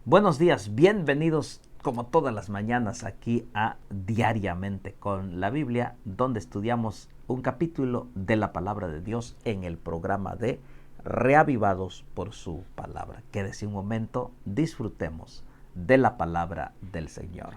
Buenos días, bienvenidos como todas las mañanas aquí a Diariamente con la Biblia, donde estudiamos un capítulo de la palabra de Dios en el programa de Reavivados por su palabra. Quédese un momento, disfrutemos de la palabra del Señor.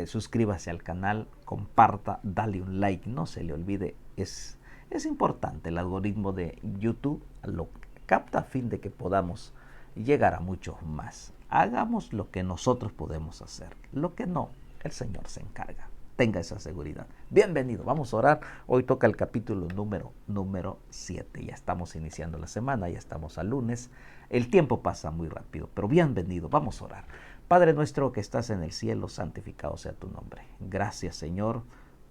Suscríbase al canal, comparta, dale un like, no se le olvide, es importante. El algoritmo de YouTube lo capta a fin de que podamos llegar a muchos más. Hagamos lo que nosotros podemos hacer. Lo que no, el Señor se encarga. Tenga esa seguridad. Bienvenido, vamos a orar. Hoy toca el capítulo número 7. Ya estamos iniciando la semana, ya estamos al lunes. El tiempo pasa muy rápido, pero bienvenido, vamos a orar. Padre nuestro que estás en el cielo, santificado sea tu nombre. Gracias, Señor,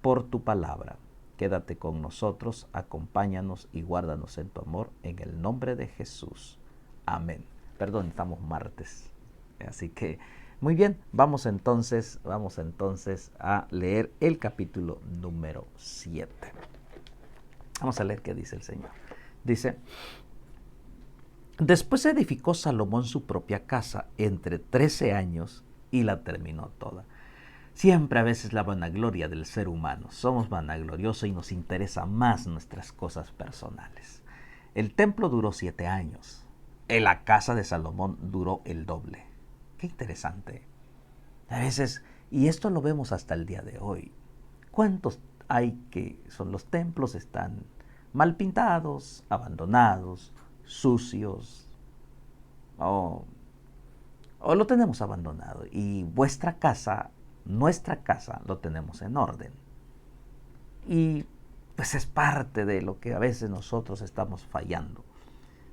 por tu palabra. Quédate con nosotros, acompáñanos y guárdanos en tu amor, en el nombre de Jesús. Amén. Perdón, estamos martes. Así que, muy bien, vamos entonces a leer el capítulo número 7. Vamos a leer qué dice el Señor. Dice: Después edificó Salomón su propia casa entre 13 años y la terminó toda. Siempre a veces la vanagloria del ser humano. Somos vanagloriosos y nos interesa más nuestras cosas personales. El templo duró 7 años. En la casa de Salomón duró el doble. Qué interesante. A veces, y esto lo vemos hasta el día de hoy. ¿Cuántos hay que son los templos? Están mal pintados, abandonados, sucios, o lo tenemos abandonado. Y nuestra casa, lo tenemos en orden. Y pues es parte de lo que a veces nosotros estamos fallando.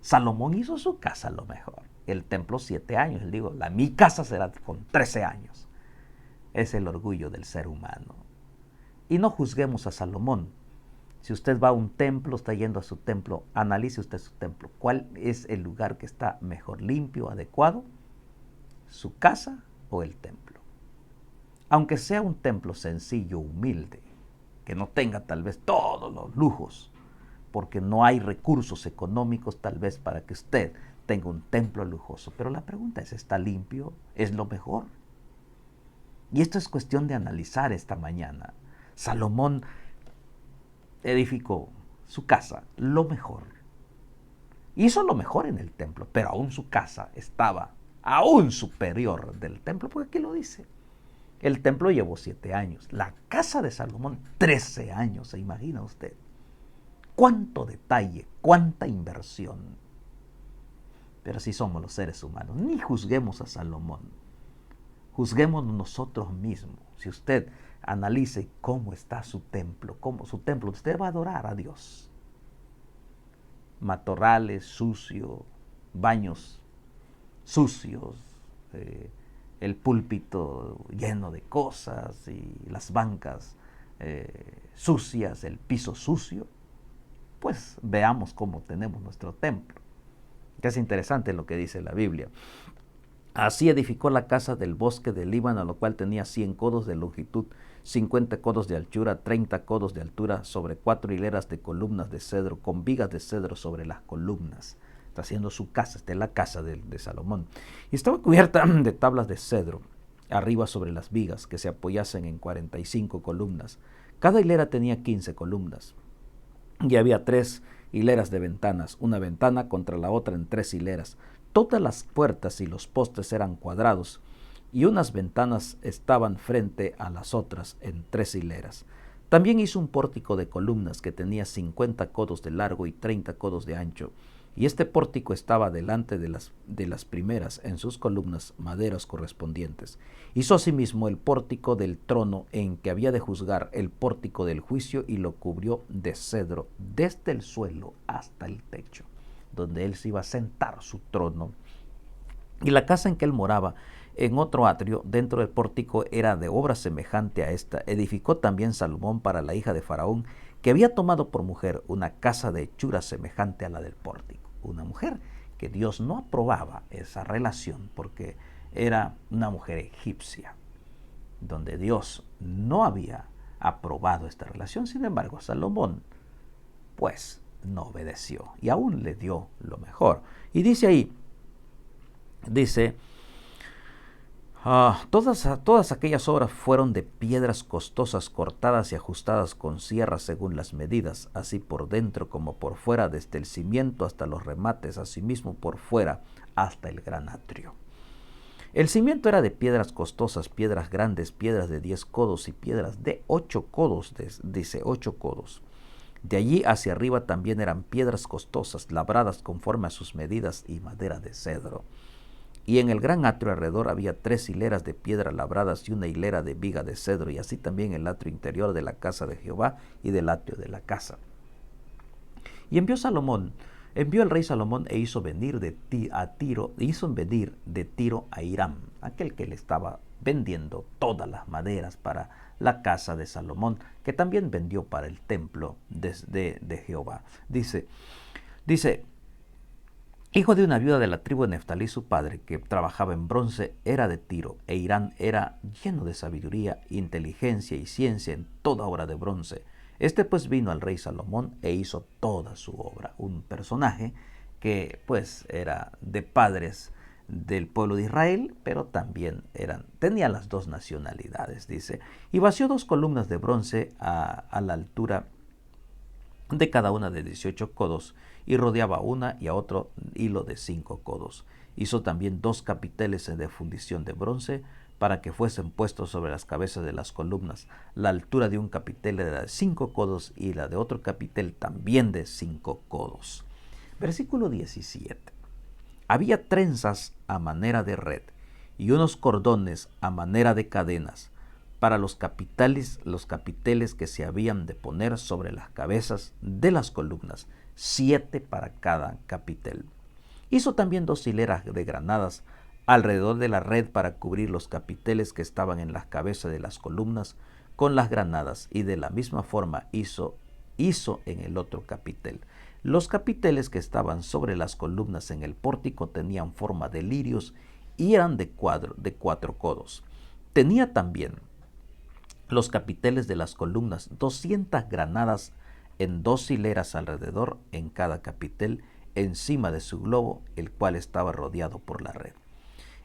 Salomón hizo su casa lo mejor. El templo 7 años. Él dijo, mi casa será con 13 años. Es el orgullo del ser humano. Y no juzguemos a Salomón. Si usted va a un templo, está yendo a su templo, analice usted su templo. ¿Cuál es el lugar que está mejor, limpio, adecuado? ¿Su casa o el templo? Aunque sea un templo sencillo, humilde, que no tenga tal vez todos los lujos, porque no hay recursos económicos tal vez para que usted tenga un templo lujoso. Pero la pregunta es, ¿está limpio? ¿Es lo mejor? Y esto es cuestión de analizar esta mañana. Salomón edificó su casa lo mejor. Hizo lo mejor en el templo, pero aún su casa estaba aún superior del templo, porque aquí lo dice. El templo llevó 7 años. La casa de Salomón, 13 años, ¿se imagina usted? Cuánto detalle, cuánta inversión. Pero así somos los seres humanos. Ni juzguemos a Salomón. Juzguemos nosotros mismos. Si usted analice cómo está su templo, usted va a adorar a Dios. Matorrales sucios, baños sucios, el púlpito lleno de cosas y las bancas sucias, el piso sucio. Pues veamos cómo tenemos nuestro templo. Que es interesante lo que dice la Biblia. Así edificó la casa del bosque del Líbano, lo cual tenía 100 codos de longitud, 50 codos de altura, 30 codos de altura, sobre 4 hileras de columnas de cedro, con vigas de cedro sobre las columnas. Está haciendo su casa, esta es la casa de Salomón. Y estaba cubierta de tablas de cedro, arriba sobre las vigas, que se apoyasen en 45 columnas. Cada hilera tenía 15 columnas. Y había 3 hileras de ventanas, una ventana contra la otra en 3 hileras. Todas las puertas y los postes eran cuadrados, y unas ventanas estaban frente a las otras en 3 hileras. También hizo un pórtico de columnas que tenía 50 codos de largo y 30 codos de ancho, y este pórtico estaba delante de las primeras en sus columnas maderas correspondientes. Hizo asimismo el pórtico del trono en que había de juzgar, el pórtico del juicio, y lo cubrió de cedro desde el suelo hasta el techo, donde él se iba a sentar su trono. Y la casa en que él moraba, en otro atrio, dentro del pórtico, era de obra semejante a esta. Edificó también Salomón para la hija de Faraón, que había tomado por mujer una casa de hechura semejante a la del pórtico. Una mujer que Dios no aprobaba esa relación porque era una mujer egipcia, donde Dios no había aprobado esta relación. Sin embargo, Salomón, pues, no obedeció y aún le dio lo mejor. Y dice ahí, dice, Todas aquellas obras fueron de piedras costosas cortadas y ajustadas con sierras según las medidas, así por dentro como por fuera, desde el cimiento hasta los remates, asimismo por fuera hasta el gran atrio. El cimiento era de piedras costosas, piedras grandes, piedras de 10 codos y piedras de 8 codos, dice 8 codos. De allí hacia arriba también eran piedras costosas, labradas conforme a sus medidas y madera de cedro. Y en el gran atrio alrededor había 3 hileras de piedra labradas y una hilera de viga de cedro, y así también el atrio interior de la casa de Jehová y del atrio de la casa. Y envió el rey Salomón e hizo venir de Tiro a Hiram, aquel que le estaba vendiendo todas las maderas para la casa de Salomón, que también vendió para el templo de Jehová. Dice, hijo de una viuda de la tribu de Neftalí, su padre, que trabajaba en bronce, era de Tiro, e Hiram era lleno de sabiduría, inteligencia y ciencia en toda obra de bronce. Este pues vino al rey Salomón e hizo toda su obra. Un personaje que pues era de padres del pueblo de Israel, pero también tenía las dos nacionalidades, dice. Y vació 2 columnas de bronce a la altura de cada una de 18 codos, y rodeaba una y a otro hilo de 5 codos. Hizo también 2 capiteles de fundición de bronce, para que fuesen puestos sobre las cabezas de las columnas. La altura de un capitel era de 5 codos y la de otro capitel también de 5 codos. Versículo 17. Había trenzas a manera de red y unos cordones a manera de cadenas para los capiteles que se habían de poner sobre las cabezas de las columnas, 7 para cada capitel. Hizo también 2 hileras de granadas alrededor de la red para cubrir los capiteles que estaban en las cabezas de las columnas con las granadas, y de la misma forma hizo en el otro capitel. Los capiteles que estaban sobre las columnas en el pórtico tenían forma de lirios y eran de 4 codos. Tenía también los capiteles de las columnas 200 granadas en 2 hileras alrededor en cada capitel, encima de su globo, el cual estaba rodeado por la red.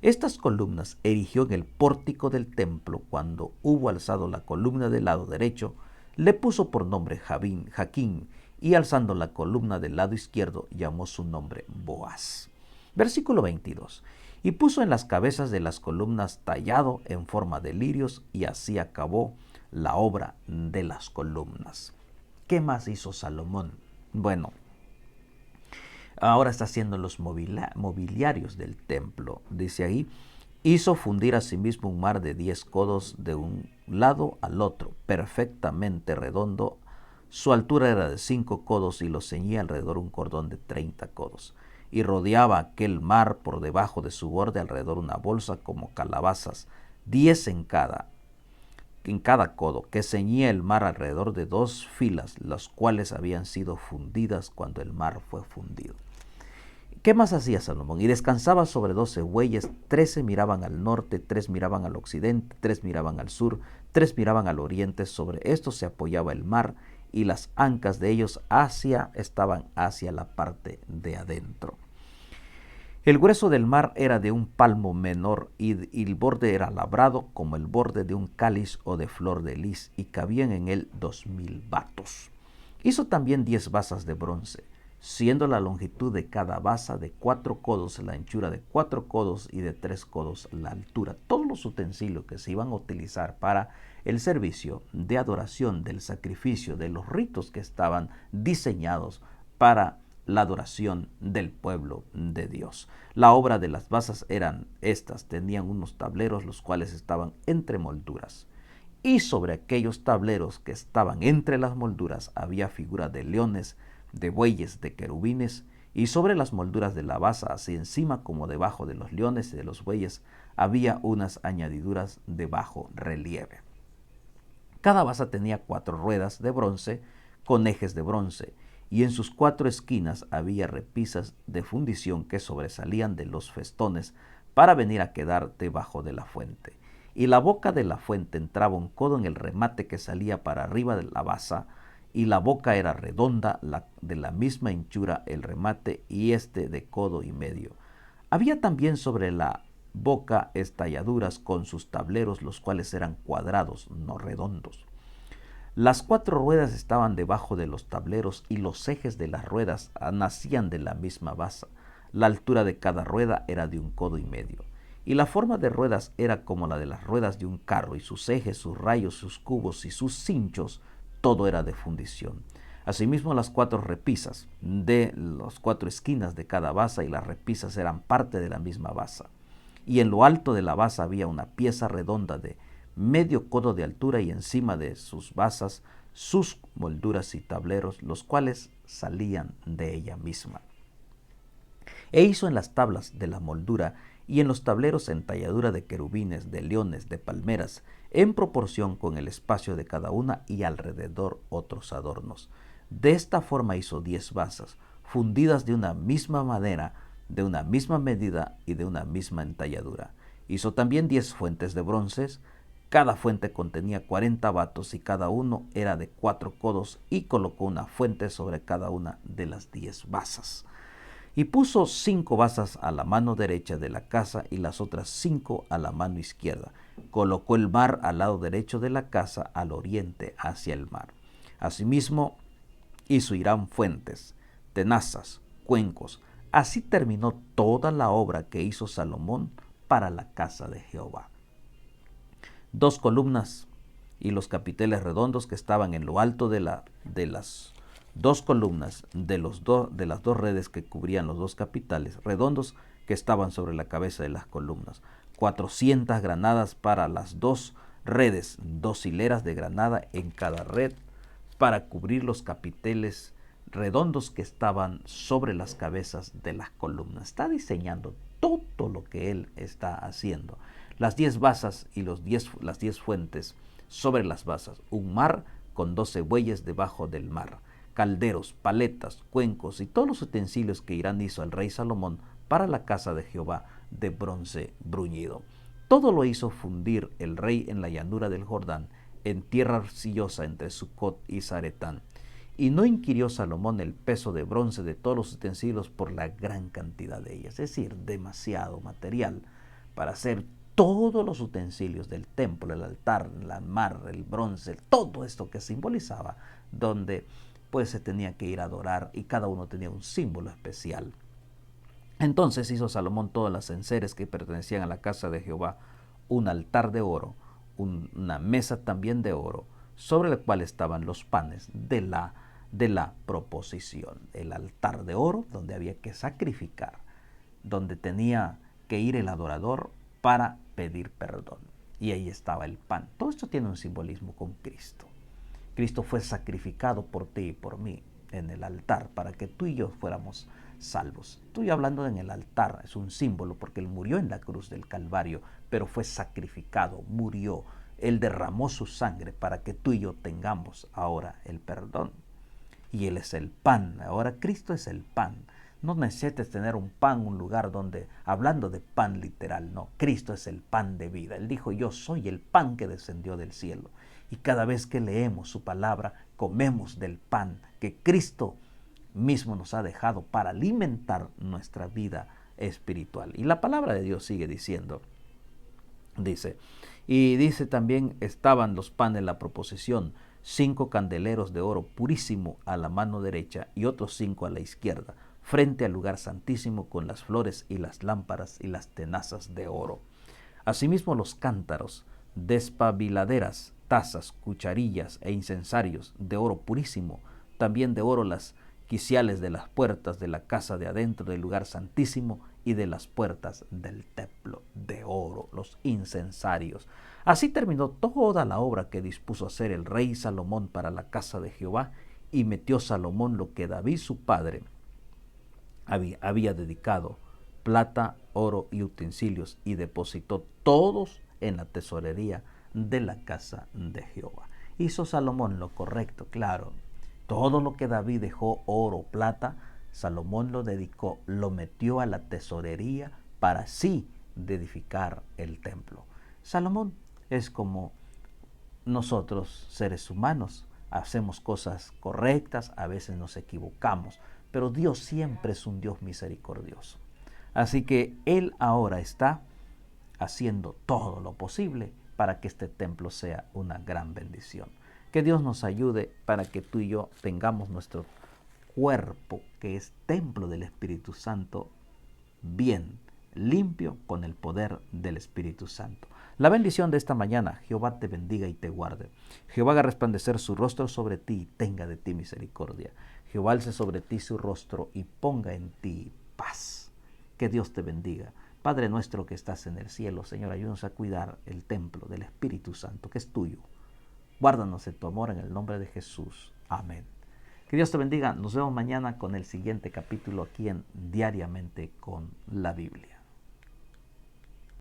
Estas columnas erigió en el pórtico del templo. Cuando hubo alzado la columna del lado derecho, le puso por nombre Jaquín, y alzando la columna del lado izquierdo, llamó su nombre Boaz. Versículo 22. Y puso en las cabezas de las columnas tallado en forma de lirios, y así acabó la obra de las columnas. ¿Qué más hizo Salomón? Bueno, ahora está haciendo los mobiliarios del templo. Dice ahí, hizo fundir asimismo un mar de 10 codos de un lado al otro, perfectamente redondo. Su altura era de 5 codos y lo ceñía alrededor un cordón de 30 codos. Y rodeaba aquel mar por debajo de su borde alrededor una bolsa como calabazas, 10 en cada codo, que ceñía el mar alrededor de 2 filas, las cuales habían sido fundidas cuando el mar fue fundido. ¿Qué más hacía Salomón? Y descansaba sobre 12 bueyes, 13 miraban al norte, 3 miraban al occidente, 3 miraban al sur, 3 miraban al oriente. Sobre estos se apoyaba el mar, y las ancas de ellos estaban hacia la parte de adentro. El grueso del mar era de un palmo menor, y el borde era labrado como el borde de un cáliz o de flor de lis, y cabían en él 2000 batos. Hizo también 10 basas de bronce, siendo la longitud de cada basa de 4 codos, la anchura de 4 codos y de 3 codos la altura. Todos los utensilios que se iban a utilizar para el servicio de adoración, del sacrificio, de los ritos que estaban diseñados para la adoración del pueblo de Dios. La obra de las basas eran estas: tenían unos tableros los cuales estaban entre molduras, y sobre aquellos tableros que estaban entre las molduras había figuras de leones, de bueyes, de querubines, y sobre las molduras de la basa, así encima como debajo de los leones y de los bueyes, había unas añadiduras de bajo relieve. Cada basa tenía 4 ruedas de bronce con ejes de bronce, y en sus 4 esquinas había repisas de fundición que sobresalían de los festones para venir a quedar debajo de la fuente. Y la boca de la fuente entraba un codo en el remate que salía para arriba de la basa, y la boca era redonda, de la misma anchura el remate, y de codo y medio. Había también sobre la boca, estalladuras con sus tableros, los cuales eran cuadrados, no redondos. Las 4 ruedas estaban debajo de los tableros y los ejes de las ruedas nacían de la misma base. La altura de cada rueda era de 1,5 codos. Y la forma de ruedas era como la de las ruedas de un carro, y sus ejes, sus rayos, sus cubos y sus cinchos, todo era de fundición. Asimismo, las 4 repisas de las 4 esquinas de cada basa, y las repisas eran parte de la misma basa. Y en lo alto de la basa había una pieza redonda de medio codo de altura, y encima de sus basas sus molduras y tableros, los cuales salían de ella misma. E hizo en las tablas de la moldura y en los tableros entalladura de querubines, de leones, de palmeras, en proporción con el espacio de cada una, y alrededor otros adornos. De esta forma hizo 10 basas, fundidas de una misma madera, de una misma medida y de una misma entalladura. Hizo también 10 fuentes de bronces. Cada fuente contenía 40 batos y cada uno era de 4 codos, y colocó una fuente sobre cada una de las 10 basas. Y puso 5 basas a la mano derecha de la casa y las otras 5 a la mano izquierda. Colocó el mar al lado derecho de la casa, al oriente, hacia el mar. Asimismo hizo Hiram fuentes, tenazas, cuencos. Así terminó toda la obra que hizo Salomón para la casa de Jehová. 2 columnas y los capiteles redondos que estaban en lo alto de las 2 columnas de las 2 redes que cubrían los 2 capiteles redondos que estaban sobre la cabeza de las columnas. 400 granadas para las 2 redes, 2 hileras de granada en cada red, para cubrir los capiteles redondos que estaban sobre las cabezas de las columnas. Está diseñando todo lo que él está haciendo. Las 10 basas y las 10 fuentes sobre las basas. Un mar con 12 bueyes debajo del mar. Calderos, paletas, cuencos y todos los utensilios que Hiram hizo al rey Salomón para la casa de Jehová, de bronce bruñido. Todo lo hizo fundir el rey en la llanura del Jordán, en tierra arcillosa entre Sucot y Zaretán. Y no inquirió Salomón el peso de bronce de todos los utensilios por la gran cantidad de ellas, es decir, demasiado material para hacer todos los utensilios del templo, el altar, la mar, el bronce, todo esto que simbolizaba, donde pues se tenía que ir a adorar, y cada uno tenía un símbolo especial. Entonces hizo Salomón todas las enseres que pertenecían a la casa de Jehová, un altar de oro, una mesa también de oro, sobre el cual estaban los panes de la proposición. El altar de oro donde había que sacrificar, donde tenía que ir el adorador para pedir perdón. Y ahí estaba el pan. Todo esto tiene un simbolismo con Cristo. Cristo fue sacrificado por ti y por mí en el altar para que tú y yo fuéramos salvos. Estoy hablando en el altar, es un símbolo porque Él murió en la cruz del Calvario, pero fue sacrificado, murió. Él derramó su sangre para que tú y yo tengamos ahora el perdón. Y Él es el pan, ahora Cristo es el pan. No necesitas tener un pan, un lugar donde, hablando de pan literal, no. Cristo es el pan de vida. Él dijo, yo soy el pan que descendió del cielo. Y cada vez que leemos su palabra, comemos del pan que Cristo mismo nos ha dejado para alimentar nuestra vida espiritual. Y la palabra de Dios sigue diciendo, dice también, estaban los panes en la proposición, 5 candeleros de oro purísimo a la mano derecha y otros 5 a la izquierda, frente al lugar santísimo, con las flores y las lámparas y las tenazas de oro. Asimismo los cántaros, despabiladeras, tazas, cucharillas e incensarios de oro purísimo, también de oro las quiciales de las puertas de la casa de adentro del lugar santísimo y de las puertas del templo, de oro, los incensarios. Así terminó toda la obra que dispuso hacer el rey Salomón para la casa de Jehová, y metió Salomón lo que David su padre había dedicado, plata, oro y utensilios, y depositó todos en la tesorería de la casa de Jehová. Hizo Salomón lo correcto, claro. Todo lo que David dejó, oro, plata, Salomón lo dedicó, lo metió a la tesorería para así edificar el templo. Salomón es como nosotros, seres humanos. Hacemos cosas correctas, a veces nos equivocamos, pero Dios siempre es un Dios misericordioso. Así que Él ahora está haciendo todo lo posible para que este templo sea una gran bendición. Que Dios nos ayude para que tú y yo tengamos nuestro cuerpo, que es templo del Espíritu Santo, bien limpio con el poder del Espíritu Santo. La bendición de esta mañana: Jehová te bendiga y te guarde. Jehová haga resplandecer su rostro sobre ti y tenga de ti misericordia. Jehová alce sobre ti su rostro y ponga en ti paz. Que Dios te bendiga. Padre nuestro que estás en el cielo, Señor, ayúdanos a cuidar el templo del Espíritu Santo, que es tuyo. Guárdanos en tu amor en el nombre de Jesús. Amén. Que Dios te bendiga. Nos vemos mañana con el siguiente capítulo aquí en Diariamente con la Biblia.